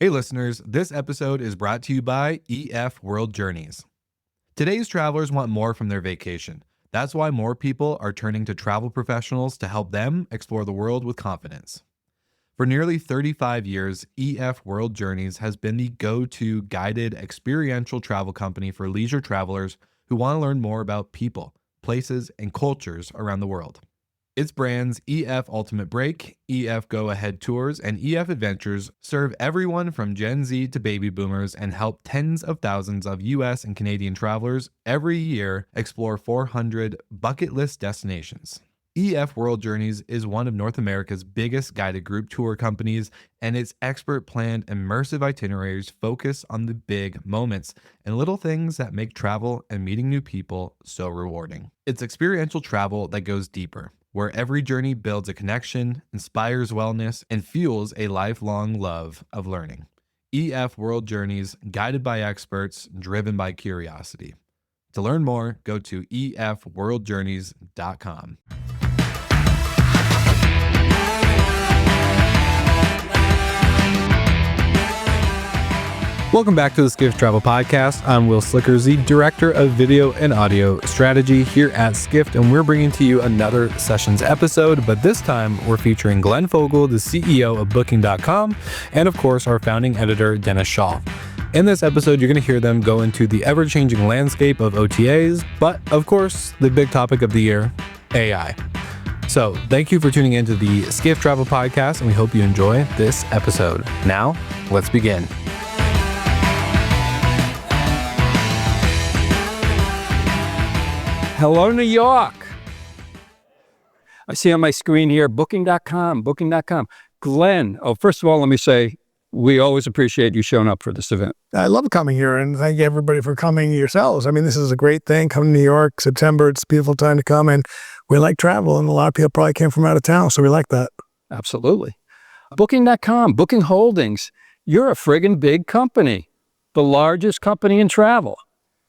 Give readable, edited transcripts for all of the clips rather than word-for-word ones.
Hey listeners, this episode is brought to you by EF World Journeys. Today's travelers want more from their vacation. That's why more people are turning to travel professionals to help them explore the world with confidence. For nearly 35 years, EF World Journeys has been the go-to guided experiential travel company for leisure travelers who want to learn more about people, places, and cultures around the world. Its brands EF Ultimate Break, EF Go Ahead Tours, and EF Adventures serve everyone from Gen Z to baby boomers and help tens of thousands of US and Canadian travelers every year explore 400 bucket list destinations. EF World Journeys is one of North America's biggest guided group tour companies, and its expert planned immersive itineraries focus on the big moments and little things that make travel and meeting new people so rewarding. It's experiential travel that goes deeper, where every journey builds a connection, inspires wellness, and fuels a lifelong love of learning. EF World Journeys, guided by experts, driven by curiosity. To learn more, go to efworldjourneys.com. Welcome back to the Skift Travel Podcast. I'm Will Slickers, the Director of Video and Audio Strategy here at Skift, and we're bringing to you another Sessions episode, but this time we're featuring Glenn Fogel, the CEO of Booking.com, and of course our founding editor, Dennis Shaw. In this episode, you're going to hear them go into the ever-changing landscape of OTAs, but of course, the big topic of the year, AI. So thank you for tuning into the Skift Travel Podcast, and we hope you enjoy this episode. Now, let's begin. Hello, New York. I see on my screen here, booking.com. Glenn, first of all, let me say, we always appreciate you showing up for this event. I love coming here, and thank everybody for coming yourselves. I mean, this is a great thing. Coming to New York, September, it's a beautiful time to come, and we like travel, and a lot of people probably came from out of town, so we like that. Absolutely. Booking.com, Booking Holdings, you're a friggin' big company, the largest company in travel.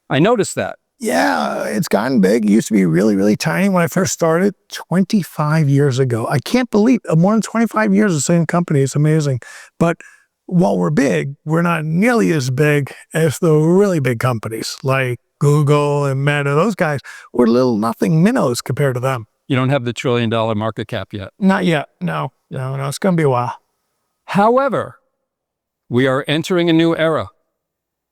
I noticed that. Yeah, it's gotten big. It used to be really, really tiny when I first started 25 years ago. I can't believe more than 25 years of the same company. It's amazing. But while we're big, we're not nearly as big as the really big companies like Google and Meta. Those guys, we're little nothing minnows compared to them. You don't have the $1 trillion market cap yet. Not yet. No. It's going to be a while. However, we are entering a new era.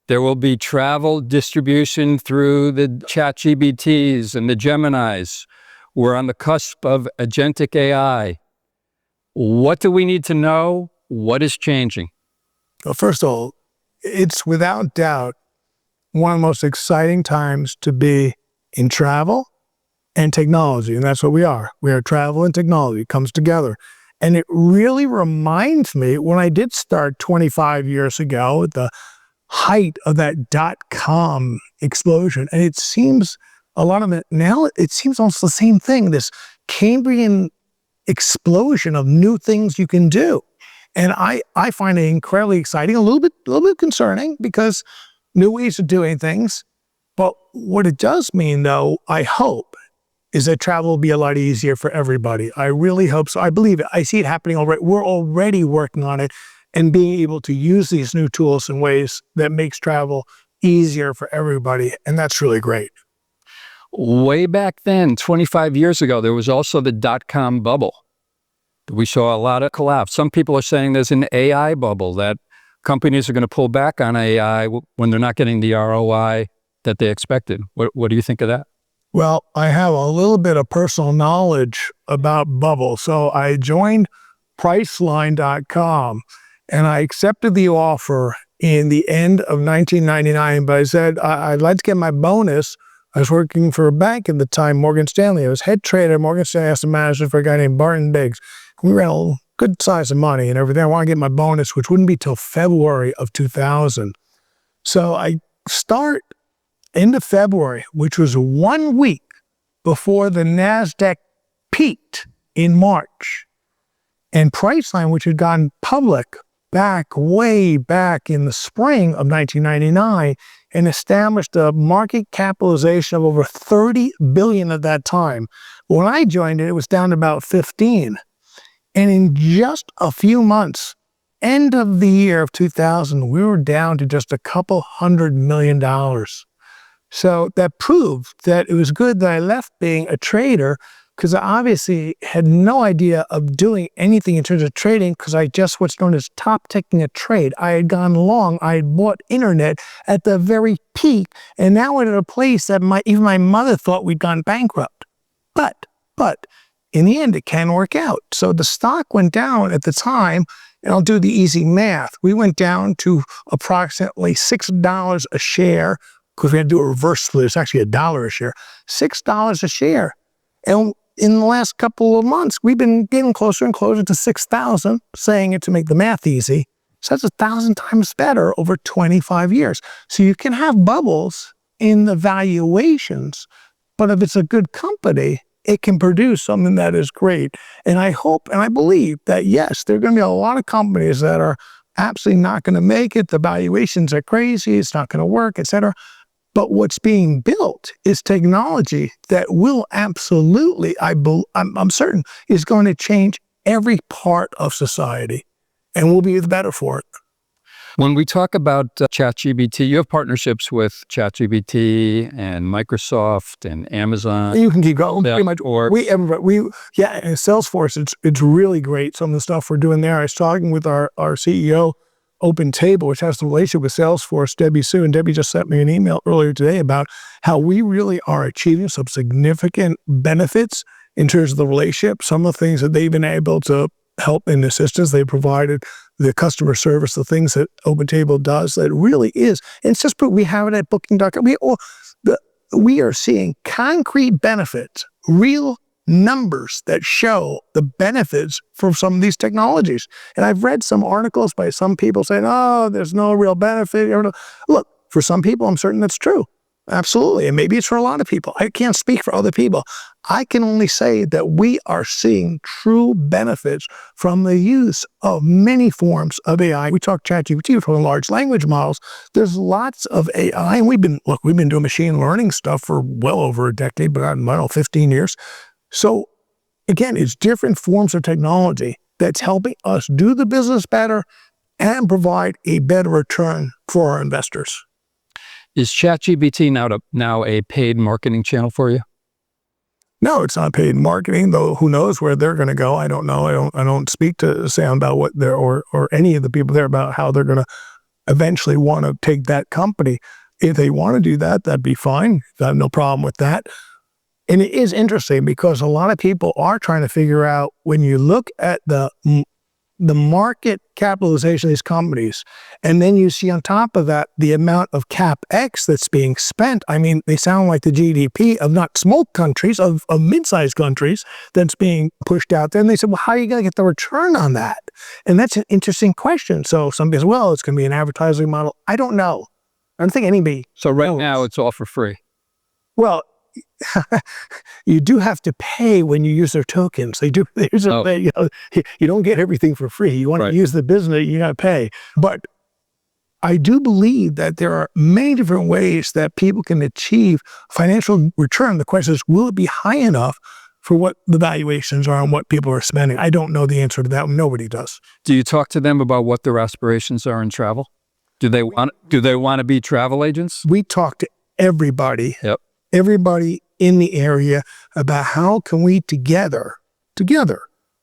There will be travel distribution through the ChatGPTs and the Geminis. We're on the cusp of agentic AI. What do we need to know? What is changing? Well, first of all, it's without doubt one of the most exciting times to be in travel and technology, and that's what we are. We are travel and technology. It comes together. And it really reminds me when I did start 25 years ago at the height of that .com explosion. And it seems a lot of it now, it seems almost the same thing, this Cambrian explosion of new things you can do. And I find it incredibly exciting, a little bit concerning because new ways of doing things. But what it does mean though, I hope, is that travel will be a lot easier for everybody. I really hope so. I believe it. I see it happening already. We're already working on it and being able to use these new tools in ways that makes travel easier for everybody. And that's really great. Way back then, 25 years ago, there was also the .com bubble. We saw a lot of collapse. Some people are saying there's an AI bubble, that companies are going to pull back on AI when they're not getting the ROI that they expected. What do you think of that? Well, I have a little bit of personal knowledge about bubbles. So I joined Priceline.com. And I accepted the offer in the end of 1999, but I said, I'd like to get my bonus. I was working for a bank at the time, Morgan Stanley. I was head trader at Morgan Stanley, asset manager for a guy named Barton Biggs. We ran a good size of money and everything. I want to get my bonus, which wouldn't be till February of 2000. So I start end of February, which was 1 week before the NASDAQ peaked in March. And Priceline, which had gone public way back in the spring of 1999 and established a market capitalization of over 30 billion at that time. When I joined it, it was down to about 15. And in just a few months, end of the year of 2000, we were down to just a couple $100 million. So that proved that it was good that I left being a trader, because I obviously had no idea of doing anything in terms of trading, because I just what's known as top taking a trade. I had gone long. I had bought internet at the very peak, and now we're at a place that even my mother thought we'd gone bankrupt. But in the end, it can work out. So the stock went down at the time, and I'll do the easy math. We went down to approximately $6 a share, because we had to do a reverse split. It's actually $1 a share, $6 a share. And in the last couple of months, we've been getting closer and closer to 6,000, saying it to make the math easy. So that's 1,000 times better over 25 years. So you can have bubbles in the valuations, but if it's a good company, it can produce something that is great. And I hope and I believe that, yes, there are going to be a lot of companies that are absolutely not going to make it. The valuations are crazy. It's not going to work, et cetera. But what's being built is technology that will absolutely, I'm certain, is going to change every part of society, and we'll be the better for it. When we talk about ChatGPT, you have partnerships with ChatGPT and Microsoft and Amazon. You can keep going. Yeah, Pretty much. or And Salesforce, it's really great. Some of the stuff we're doing there. I was talking with our CEO, Open Table, which has the relationship with Salesforce, Debbie Sue, and Debbie just sent me an email earlier today about how we really are achieving some significant benefits in terms of the relationship. Some of the things that they've been able to help in assistance they provided, the customer service, the things that Open Table does, that really is. And it's just, we have it at booking.com. We are seeing concrete benefits, real numbers that show the benefits from some of these technologies. And I've read some articles by some people saying, oh, there's no real benefit. Look, for some people, I'm certain that's true. Absolutely. And maybe it's for a lot of people. I can't speak for other people. I can only say that we are seeing true benefits from the use of many forms of AI. We talk ChatGPT, from large language models. There's lots of AI. And we've been doing machine learning stuff for well over a decade, but I don't know, 15 years. So again, it's different forms of technology that's helping us do the business better and provide a better return for our investors. Is ChatGPT now a paid marketing channel for you? No, it's not paid marketing, though who knows where they're going to go. I don't know. I don't speak to Sam about what they're, or any of the people there about how they're going to eventually want to take that company. If they want to do that, that'd be fine. I have no problem with that. And it is interesting because a lot of people are trying to figure out, when you look at the market capitalization of these companies, and then you see on top of that the amount of CapEx that's being spent. I mean, they sound like the GDP of not small countries, of mid-sized countries that's being pushed out there. And they said, well, how are you going to get the return on that? And that's an interesting question. So somebody says, well, it's going to be an advertising model. I don't know. I don't think anybody So right knows. now it's all for free. Well, you do have to pay when you use their tokens. They do. You don't get everything for free. You want to use the business, you got to pay. But I do believe that there are many different ways that people can achieve financial return. The question is, will it be high enough for what the valuations are and what people are spending? I don't know the answer to that. Nobody does. Do you talk to them about what their aspirations are in travel? Do they want to be travel agents? We talk to everybody. Yep. Everybody in the area about how can we together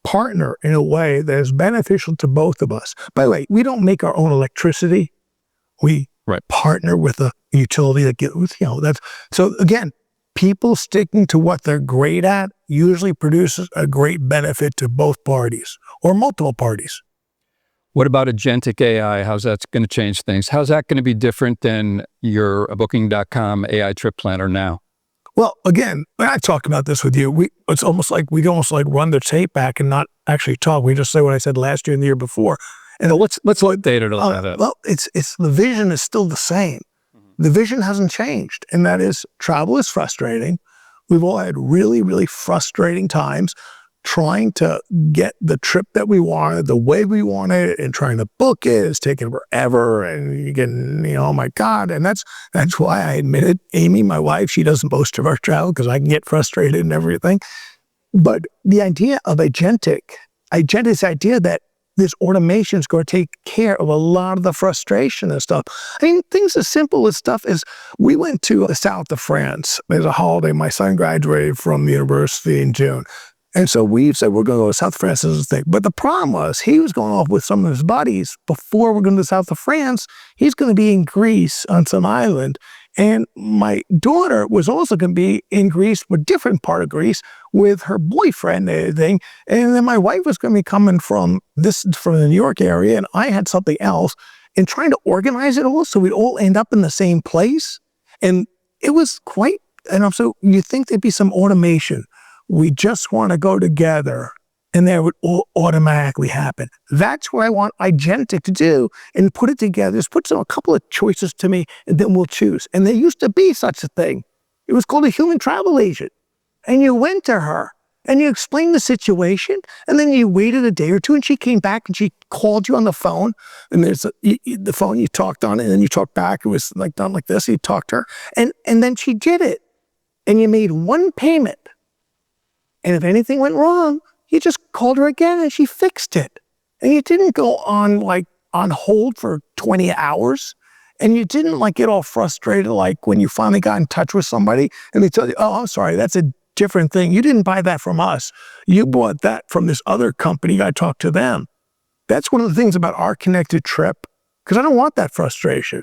partner in a way that is beneficial to both of us. By the way, we don't make our own electricity. We partner with a utility that that's so again, people sticking to what they're great at usually produces a great benefit to both parties or multiple parties. What about agentic AI? How's that going to change things? How's that going to be different than your booking.com AI trip planner now? Well, again, when I talk about this with you, it's almost like we run the tape back and not actually talk. We just say what I said last year and the year before. And let's look data to that. Well, it's the vision is still the same. Mm-hmm. The vision hasn't changed, and that is travel is frustrating. We've all had really, really frustrating times trying to get the trip that we wanted, the way we wanted it, and trying to book it. It's taking forever, and you get, oh my God. And that's why I admitted, Amy, my wife, she doesn't boast of our travel because I can get frustrated and everything. But the idea of agentic is the idea that this automation is going to take care of a lot of the frustration and stuff. I mean, things as simple as stuff as we went to the south of France. There's a holiday. My son graduated from the university in June. And so we said, we're going to go to South France as a thing. But the problem was he was going off with some of his buddies. Before we're going to the south of France, he's going to be in Greece on some island. And my daughter was also going to be in Greece, a different part of Greece, with her boyfriend and everything. And then my wife was going to be coming from the New York area, and I had something else. And trying to organize it all so we'd all end up in the same place. And it was quite, so you think there'd be some automation. We just want to go together, and that would all automatically happen. That's what I want agentic to do, and put it together. Just put a couple of choices to me, and then we'll choose. And there used to be such a thing. It was called a human travel agent. And you went to her, and you explained the situation, and then you waited a day or two, and she came back, and she called you on the phone. And there's the phone you talked on, and then you talked back. It was like done like this. You talked to her, and then she did it. And you made one payment. And if anything went wrong, you just called her again and she fixed it. And you didn't go on hold for 20 hours. And you didn't get all frustrated like when you finally got in touch with somebody and they tell you, oh, I'm sorry, that's a different thing. You didn't buy that from us. You bought that from this other company. You got to talk to them. That's one of the things about our connected trip, because I don't want that frustration.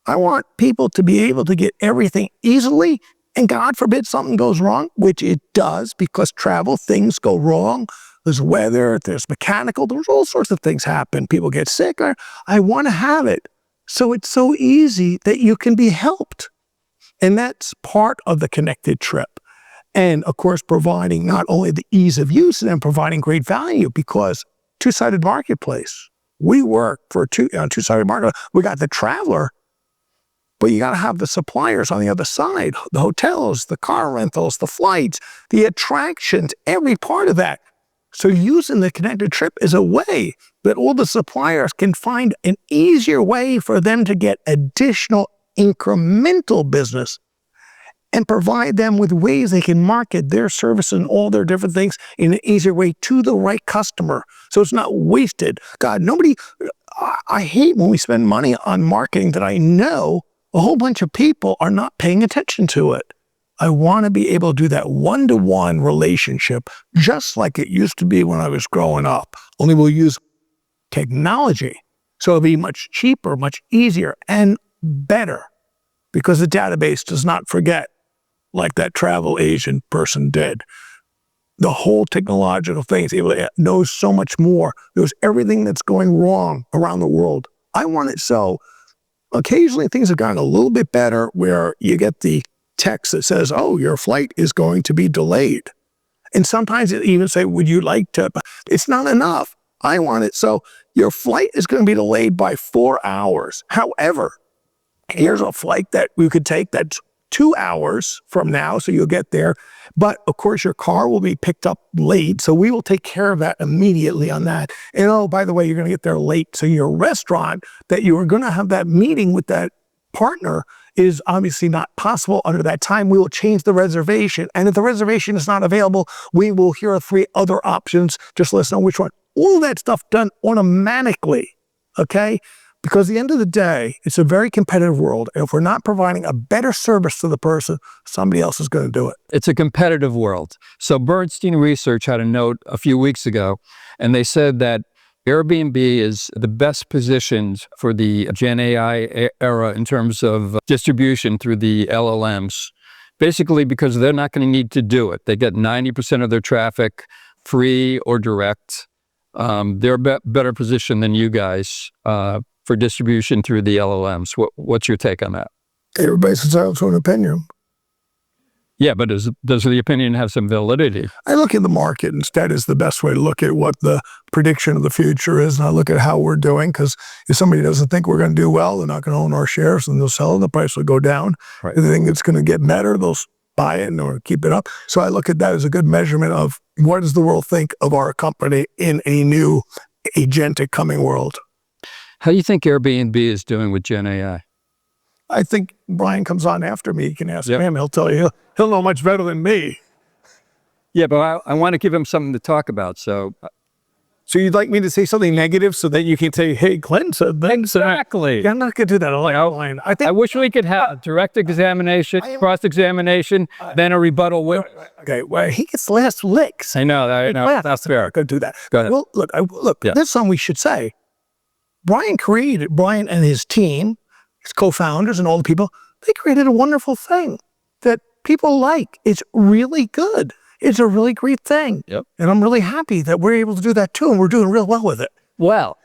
I want people to be able to get everything easily. And God forbid something goes wrong, which it does, because travel, things go wrong. There's weather, there's mechanical, there's all sorts of things happen. People get sick. I want to have it. So it's so easy that you can be helped. And that's part of the connected trip. And of course, providing not only the ease of use and providing great value, because two-sided marketplace. We work for a two-sided market. We got the traveler, but you got to have the suppliers on the other side, the hotels, the car rentals, the flights, the attractions, every part of that. So using the connected trip is a way that all the suppliers can find an easier way for them to get additional incremental business and provide them with ways they can market their service and all their different things in an easier way to the right customer. So it's not wasted. God, I hate when we spend money on marketing that I know a whole bunch of people are not paying attention to it. I want to be able to do that one-to-one relationship, just like it used to be when I was growing up. Only we'll use technology. So it'll be much cheaper, much easier, and better, because the database does not forget like that travel agent person did. The whole technological thing knows so much more. Knows everything that's going wrong around the world. I want it so. Occasionally, things have gotten a little bit better where you get the text that says, oh, your flight is going to be delayed. And sometimes it even say, would you like to? It's not enough. I want it so your flight is going to be delayed by 4 hours. However, here's a flight that we could take that's 2 hours from now, so you'll get there. But of course, your car will be picked up late, so we will take care of that immediately on that. And oh, by the way, you're going to get there late. So your restaurant that you were going to have that meeting with that partner is obviously not possible under that time. We will change the reservation. And if the reservation is not available, we will hear 3 other options. Just let us know which one. All that stuff done automatically, okay? Because at the end of the day, it's a very competitive world. And if we're not providing a better service to the person, somebody else is going to do it. It's a competitive world. So Bernstein Research had a note a few weeks ago, and they said that Airbnb is the best positioned for the Gen AI era in terms of distribution through the LLMs, basically because they're not going to need to do it. They get 90% of their traffic free or direct. They're better positioned than you guys for distribution through the LLMs. What's your take on that? Everybody's entitled to an opinion. Yeah, but does the opinion have some validity? I look at the market instead as the best way to look at what the prediction of the future is. And I look at how we're doing, because if somebody doesn't think we're going to do well, they're not going to own our shares and they'll sell it. The price will go down. Right. If they think it's going to get better, they'll buy it or keep it up. So I look at that as a good measurement of what does the world think of our company in a new agentic coming world. How do you think Airbnb is doing with Gen AI? I think Brian comes on after me. You can ask him. He'll tell you. He'll know much better than me. Yeah, but I want to give him something to talk about. So So you'd like me to say something negative so that you can say, hey, Glenn said that. Exactly. Yeah, I'm not going to do that. I think I wish we could have direct examination, cross-examination, then a rebuttal with. okay. Well, he gets last licks. I know. That's fair. Go do that. Go ahead. Well, look. Yeah. This is something we should say. Brian and his team, his co-founders and all the people, they created a wonderful thing that people like. It's really good. It's a really great thing. Yep. And I'm really happy that we're able to do that too. And we're doing real well with it. Well,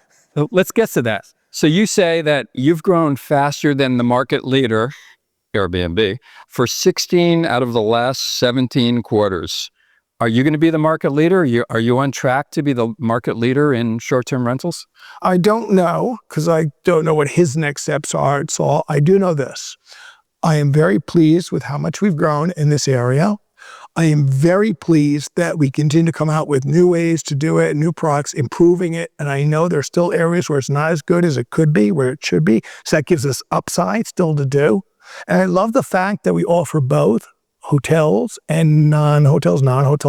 let's get to that. So you say that you've grown faster than the market leader, Airbnb, for 16 out of the last 17 quarters. Are you going to be the market leader? Are you on track to be the market leader in short-term rentals? I don't know, because I don't know what his next steps are. So I do know this. I am very pleased with how much we've grown in this area. I am very pleased that we continue to come out with new ways to do it, new products, improving it. And I know there's still areas where it's not as good as it could be, where it should be. So that gives us upside still to do. And I love the fact that we offer both hotels and non-hotel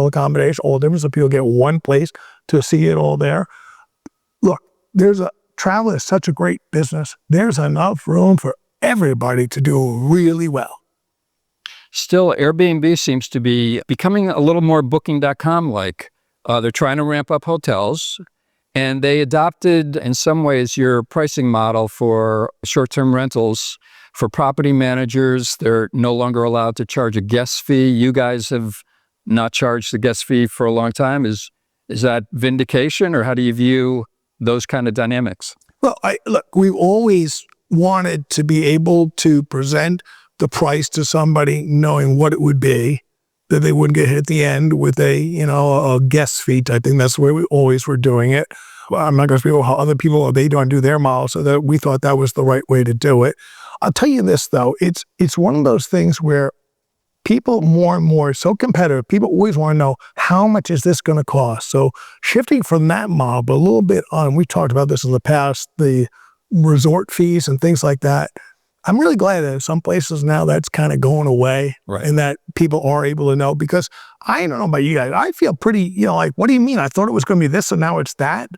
accommodation, all different. So people get one place to see it all there. Look, travel is such a great business. There's enough room for everybody to do really well. Still, Airbnb seems to be becoming a little more Booking.com-like. They're trying to ramp up hotels, and they adopted, in some ways, your pricing model for short-term rentals. For property managers, they're no longer allowed to charge a guest fee. You guys have not charged the guest fee for a long time. Is that vindication, or how do you view those kind of dynamics? Well, we've always wanted to be able to present the price to somebody knowing what it would be, that they wouldn't get hit at the end with a guest fee type thing. That's the way we always were doing it. Well, I'm not going to speak about how other people, they don't do their model, so that we thought that was the right way to do it. I'll tell you this, though. It's one of those things where people more and more are so competitive. People always want to know, how much is this going to cost? So shifting from that model, but a little bit on, we talked about this in the past, the resort fees and things like that. I'm really glad that in some places now that's kind of going away, right, and that people are able to know, because I don't know about you guys. I feel pretty, like, what do you mean? I thought it was going to be this and now it's that.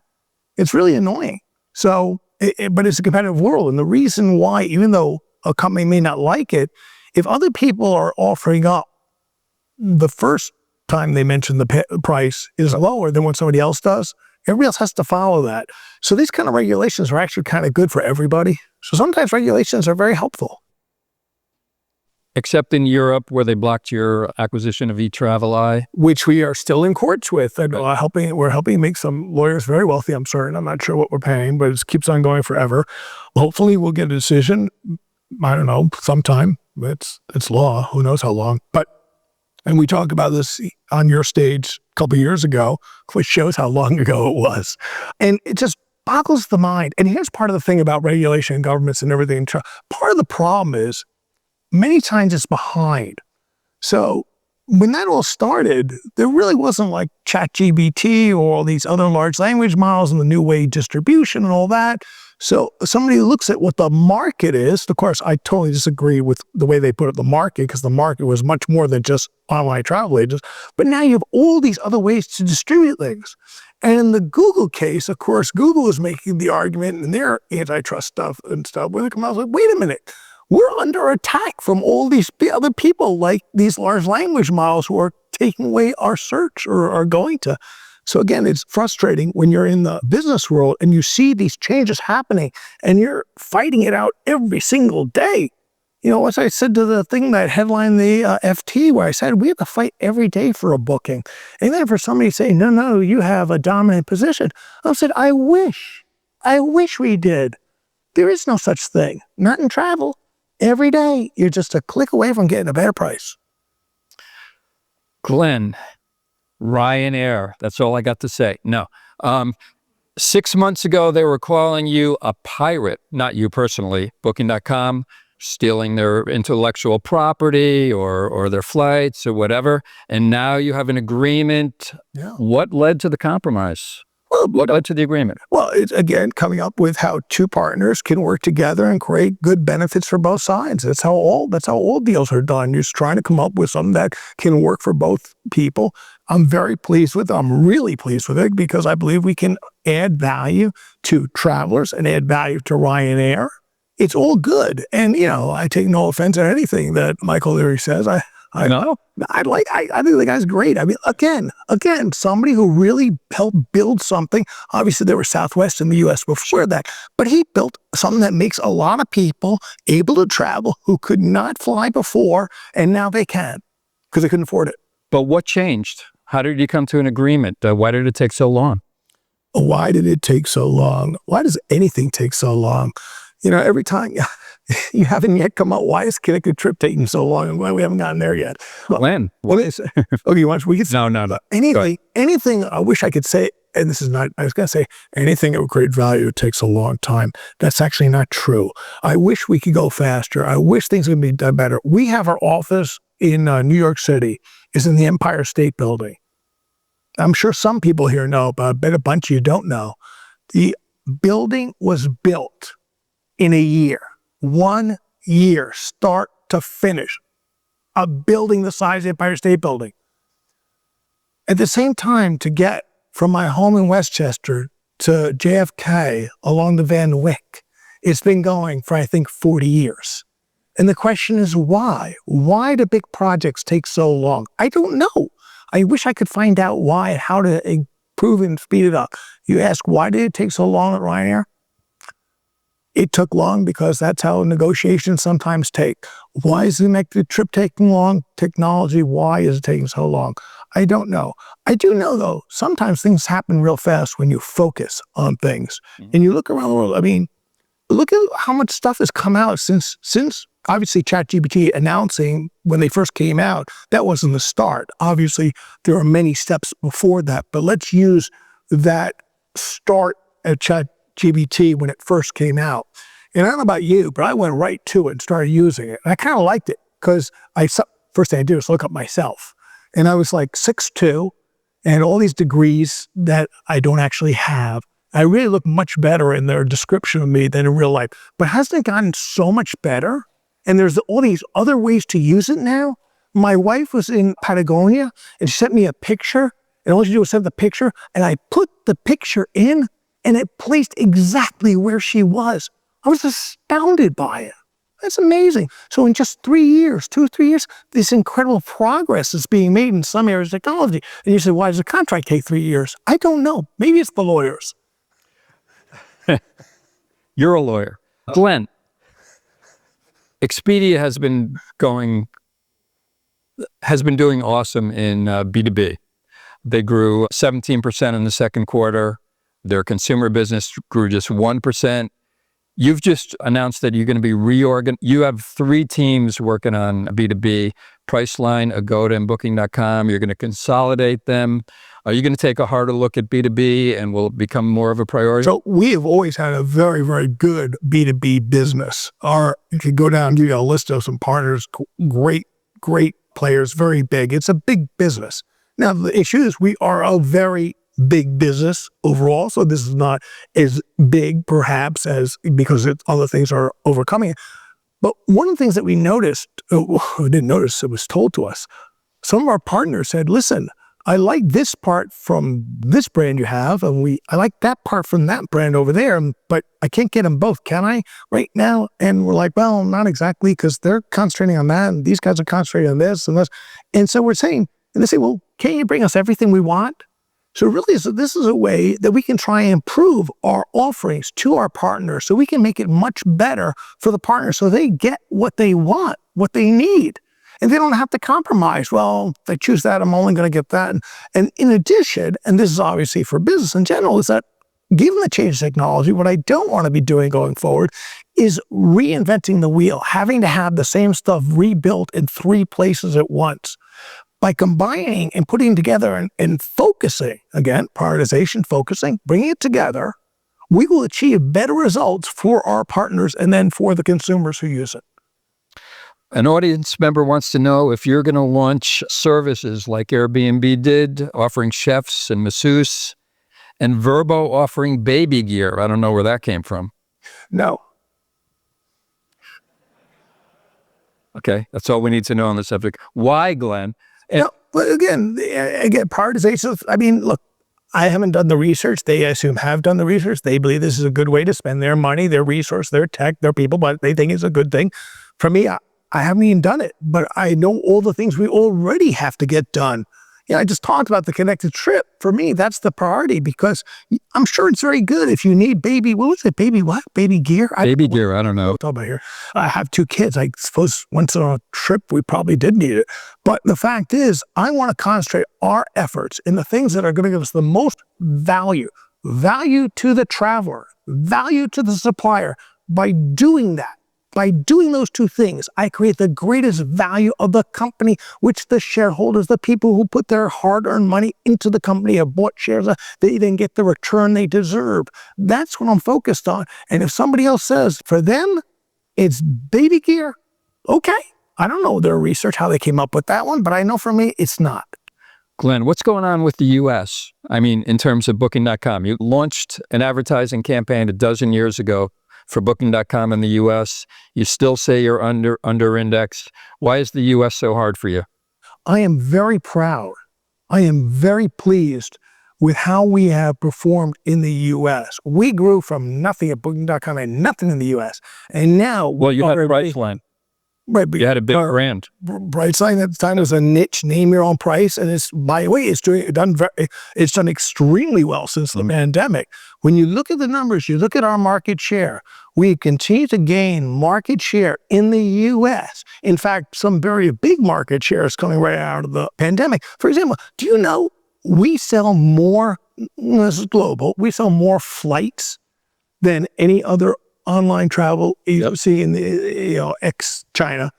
It's really annoying. So, but it's a competitive world. And the reason why, even though a company may not like it, if other people are offering up the first time they mention the price is lower than what somebody else does, everybody else has to follow that. So these kind of regulations are actually kind of good for everybody. So sometimes regulations are very helpful. Except in Europe, where they blocked your acquisition of eTraveli. Which we are still in courts with. And we're helping make some lawyers very wealthy, I'm certain. I'm not sure what we're paying, but it keeps on going forever. Hopefully we'll get a decision, I don't know, sometime. It's law. Who knows how long. And we talked about this on your stage a couple of years ago, which shows how long ago it was. And it just boggles the mind. And here's part of the thing about regulation and governments and everything. Part of the problem is many times it's behind. So when that all started, there really wasn't like ChatGPT or all these other large language models and the new way distribution and all that. So somebody looks at what the market is. Of course, I totally disagree with the way they put it, the market, because the market was much more than just online travel agents. But now you have all these other ways to distribute things. And in the Google case, of course, Google is making the argument in their antitrust stuff and stuff, where they come out and say, wait a minute, we're under attack from all these other people, like these large language models who are taking away our search or are going to. So again, it's frustrating when you're in the business world and you see these changes happening and you're fighting it out every single day. As I said to the thing that headlined the FT, where I said, we have to fight every day for a booking. And then for somebody to say, no, you have a dominant position. I said, I wish we did. There is no such thing. Not in travel. Every day, you're just a click away from getting a better price. Glenn, Ryanair, that's all I got to say. No. 6 months ago, they were calling you a pirate, not you personally, Booking.com, stealing their intellectual property or their flights or whatever. And now you have an agreement. Yeah. What led to the compromise? What led to the agreement? Well, it's again coming up with how two partners can work together and create good benefits for both sides. That's how all deals are done. You're just trying to come up with something that can work for both people. I'm very pleased with it. I'm really pleased with it because I believe we can add value to travelers and add value to Ryanair. It's all good. And, I take no offense at anything that Michael Leary says. I No? I think the guy's great. I mean, again, somebody who really helped build something. Obviously, there was Southwest in the U.S. before that, but he built something that makes a lot of people able to travel who could not fly before, and now they can because they couldn't afford it. But what changed? How did you come to an agreement? Why did it take so long? Why did it take so long? Why does anything take so long? Every time you haven't yet come out, why is Connected Trip taking so long? And why we haven't gotten there yet? When? What is it? Okay, we can No. anything I wish I could say, and this is not, I was going to say anything that would create value takes a long time. That's actually not true. I wish we could go faster. I wish things would be done better. We have our office in New York City is in the Empire State Building. I'm sure some people here know, but I bet a bunch of you don't know. The building was built in a year, 1 year, start to finish, a building the size of the Empire State Building. At the same time, to get from my home in Westchester to JFK along the Van Wyck, it's been going for, I think, 40 years. And the question is why? Why do big projects take so long? I don't know. I wish I could find out why and how to improve and speed it up. You ask, why did it take so long at Ryanair? It took long because that's how negotiations sometimes take. Why is the trip taking long? Technology, why is it taking so long? I don't know. I do know, though, sometimes things happen real fast when you focus on things. And you look around the world. I mean, look at how much stuff has come out since obviously ChatGPT announcing when they first came out. That wasn't the start. Obviously, there are many steps before that. But let's use that start at ChatGPT when it first came out. And I don't know about you, but I went right to it and started using it. And I kind of liked it because first thing I do is look up myself. And I was like 6'2", and all these degrees that I don't actually have. I really look much better in their description of me than in real life. But hasn't it gotten so much better? And there's all these other ways to use it now. My wife was in Patagonia, and she sent me a picture. And all she did was send the picture, and I put the picture in, and it placed exactly where she was. I was astounded by it. That's amazing. So in just 3 years, 2 or 3 years, this incredible progress is being made in some areas of technology. And you say, why does a contract take 3 years? I don't know. Maybe it's the lawyers. You're a lawyer. Glenn, Expedia has been doing awesome in B2B. They grew 17% in the second quarter. Their consumer business grew just 1%. You've just announced that you're going to be reorganized. You have 3 teams working on B2B, Priceline, Agoda, and Booking.com. You're going to consolidate them. Are you going to take a harder look at B2B and will it become more of a priority? So we have always had a very, very good B2B business. You could go down and give you a list of some partners, great players, very big. It's a big business. Now, the issue is we are a very big business overall. So this is not as big, perhaps, because other things are overcoming it. But one of the things that we noticed, we didn't notice, it was told to us. Some of our partners said, listen, I like this part from this brand you have, and I like that part from that brand over there, but I can't get them both, can I, right now? And we're like, well, not exactly, because they're concentrating on that, and these guys are concentrating on this and this. And so we're saying, and they say, well, can't you bring us everything we want? So really, this is a way that we can try and improve our offerings to our partners so we can make it much better for the partners so they get what they want, what they need. And they don't have to compromise. Well, if I choose that, I'm only going to get that. And in addition, and this is obviously for business in general, is that given the change in technology, what I don't want to be doing going forward is reinventing the wheel, having to have the same stuff rebuilt in 3 places at once. By combining and putting together and focusing, again, prioritization, focusing, bringing it together, we will achieve better results for our partners and then for the consumers who use it. An audience member wants to know if you're going to launch services like Airbnb did, offering chefs and masseuses and Vrbo offering baby gear. I don't know where that came from. No. Okay, that's all we need to know on the subject. Why, Glenn? No, but again, prioritization. I mean, look, I haven't done the research. They, I assume, have done the research. They believe this is a good way to spend their money, their resource, their tech, their people, but they think it's a good thing. For me, I haven't even done it, but I know all the things we already have to get done. I just talked about the connected trip. For me, that's the priority because I'm sure it's very good if you need baby, what was it? Baby what? Baby gear? Baby gear, I don't know. What about here? I have 2 kids. I suppose once on a trip, we probably did need it. But the fact is, I want to concentrate our efforts in the things that are going to give us the most value. Value to the traveler, value to the supplier. By doing that, by doing those 2 things, I create the greatest value of the company, which the shareholders, the people who put their hard-earned money into the company, have bought shares, they then get the return they deserve. That's what I'm focused on. And if somebody else says, for them, it's baby gear, okay. I don't know their research, how they came up with that one, but I know for me, it's not. Glenn, what's going on with the U.S.? I mean, in terms of Booking.com, you launched an advertising campaign 12 years ago for Booking.com in the U.S. You still say you're under indexed. Why is the U.S. so hard for you? I am very proud. I am very pleased with how we have performed in the U.S. We grew from nothing at Booking.com and nothing in the U.S. And now... Well, you had Priceline. Right, but you had a big brand. Priceline at the time was a niche, name your own price, and it's, by the way, it's done extremely well since the pandemic. When you look at the numbers, you look at our market share, we continue to gain market share in the U.S. In fact, some very big market shares coming right out of the pandemic. For example, do you know we sell more, this is global, we sell more than any other online travel agency in the ex-China,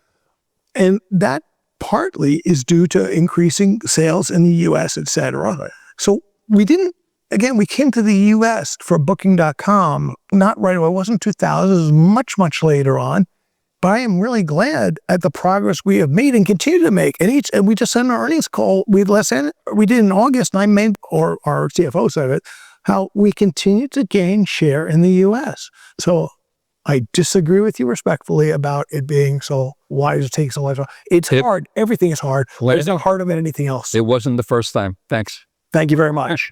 and that partly is due to increasing sales in the U.S., etc. Right. So we came to the U.S. for Booking.com not right away. It wasn't 2000. It was much later on. But I am really glad at the progress we have made and continue to make. And we just sent our earnings call. We did in August, and I made, or our CFO said it, how we continue to gain share in the U.S. So I disagree with you respectfully about it being so, why does it take so long? It's hard. Everything is hard. It's not harder than anything else. It wasn't the first time. Thanks. Thank you very much.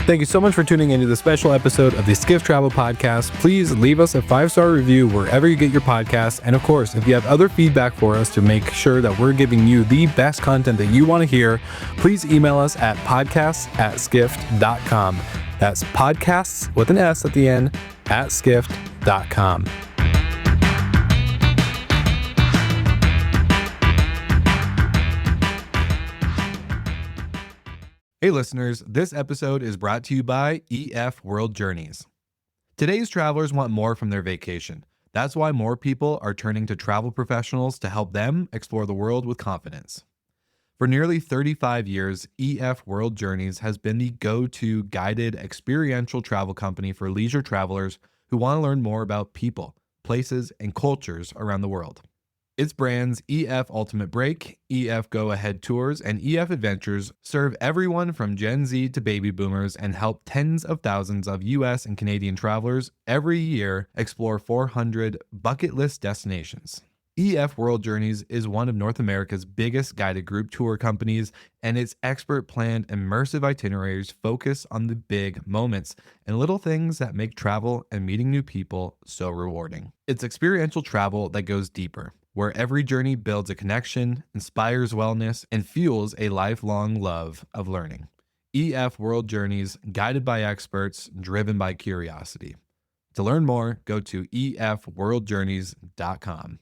Thank you so much for tuning into the special episode of the Skift Travel Podcast. Please leave us a 5-star review wherever you get your podcasts. And of course, if you have other feedback for us to make sure that we're giving you the best content that you want to hear, please email us at podcasts@skift.com. That's podcasts with an S at the end @skift.com. Hey listeners, this episode is brought to you by EF World Journeys. Today's travelers want more from their vacation. That's why more people are turning to travel professionals to help them explore the world with confidence. For nearly 35 years, EF World Journeys has been the go-to guided experiential travel company for leisure travelers who want to learn more about people, places, and cultures around the world. Its brands EF Ultimate Break, EF Go Ahead Tours, and EF Adventures serve everyone from Gen Z to baby boomers and help tens of thousands of US and Canadian travelers every year explore 400 bucket list destinations. EF World Journeys is one of North America's biggest guided group tour companies, and its expert planned immersive itineraries focus on the big moments and little things that make travel and meeting new people so rewarding. It's experiential travel that goes deeper, where every journey builds a connection, inspires wellness, and fuels a lifelong love of learning. EF World Journeys, guided by experts, driven by curiosity. To learn more, go to efworldjourneys.com.